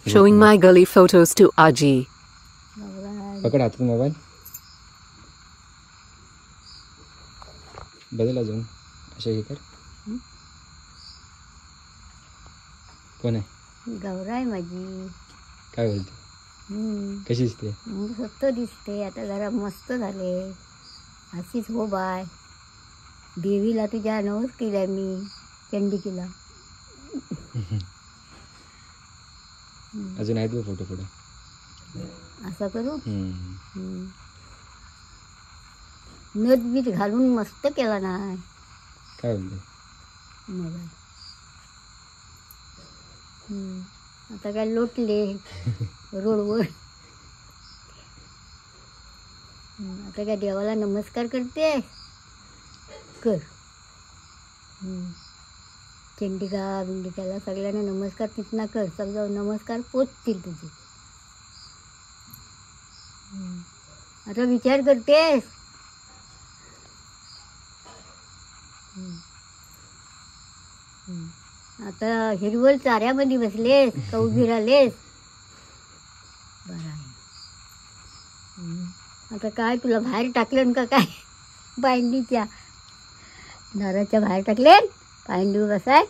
Showing my gully photos to Aji. पकड हातात mobile बदल अजून अशा हे कर कोण आहे गौरा आहे माझी काय बोलते कशी दिसते स्वस्त दिसते आता जरा मस्त झाले अशीच हो बाय देवीला तुझ्या नवस केलाय मी चंडिकेला अजून आहेत बघ फोटो पुढे असं करू नथ बीत घालून मस्त केला ना काय बोलते मग आता काय लोटले रोडवर आता काय देवाला नमस्कार करते कर चंडिका बिंडिकाला सगळ्यांना नमस्कार तिथना कर सगळं नमस्कार पोचतील तुझे आता विचार करतेस आता हिरवळ चाऱ्यामध्ये बसलेस का उभी राहिलेस बरं आहे आता काय तुला बाहेर टाकलं का काय पायंडीच्या दाराच्या बाहेर टाकले पायंडी बसाय